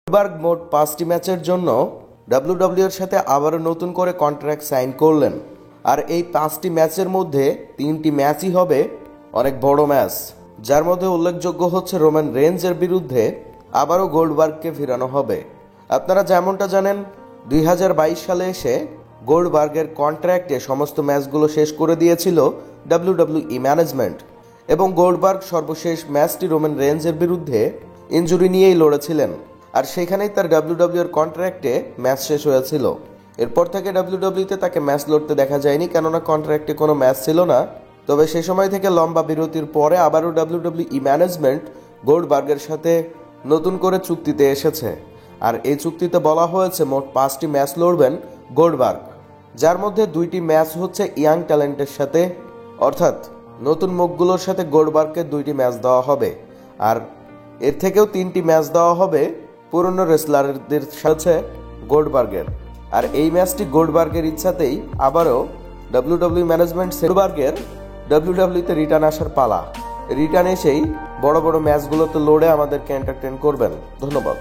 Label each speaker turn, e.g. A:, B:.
A: Goldberg মোট 5টি ম্যাচের জন্য ডাব্লিউডাব্লিউ এর সাথে আবারও নতুন করে কন্ট্রাক্ট সাইন করলেন। আর এই 5টি ম্যাচের মধ্যে 3টি ম্যাচই হবে অনেক বড় ম্যাচ, যার মধ্যে উল্লেখযোগ্য হচ্ছে রোমান রেঞ্জের বিরুদ্ধে আবারও গোল্ডবার্গকে ফেরানো হবে। আপনারা যেমনটা জানেন 2022 সালে এসে গোল্ডবার্গের কন্ট্রাক্টে সমস্ত ম্যাচগুলো শেষ করে দিয়েছিল ডাব্লিউডাব্লিউই ম্যানেজমেন্ট, এবং গোল্ডবার্গ সর্বশেষ ম্যাচটি রোমান রেঞ্জের বিরুদ্ধে ইনজুরি নিয়েই লড়েছিলেন, আর সেখানেই তার ডাব্লিউডাব্লিউ এর কন্ট্রাক্টে ম্যাচ শেষ হয়েছিল। এরপর থেকে ডাব্লিউডাব্লিউতে তাকে ম্যাচ লড়তে দেখা যায়নি, কেননা কন্ট্রাক্টে কোনো ম্যাচ ছিল না। তবে সে সময় থেকে লম্বা বিরতির পরে আবারও ডাব্লিউডাব্লিউই ম্যানেজমেন্ট গোল্ডবার্গের সাথে নতুন করে চুক্তিতে এসেছে, আর এই চুক্তিতে বলা হয়েছে মোট 5টি ম্যাচ লড়বেন গোল্ডবার্গ, যার মধ্যে 2টি ম্যাচ হচ্ছে ইয়াং ট্যালেন্টের সাথে, অর্থাৎ নতুন মুখগুলোর সাথে গোল্ডবার্গকে 2টি ম্যাচ দেওয়া হবে, আর এর থেকেও 3টি ম্যাচ দেওয়া হবে পুরনো রেসলারদের সাথে গোল্ডবার্গের। আর এই ম্যাচটি গোল্ডবার্গের ইচ্ছাতেই আবারও ডাব্লিউডাব্লিউ ম্যানেজমেন্ট গোল্ডবার্গের ডাব্লিউডাব্লিউতে রিটার্ন আসার পালা। রিটার্ন এসেই বড় বড় ম্যাচগুলোতে লড়ে আমাদেরকে এন্টারটেইন করবেন। ধন্যবাদ।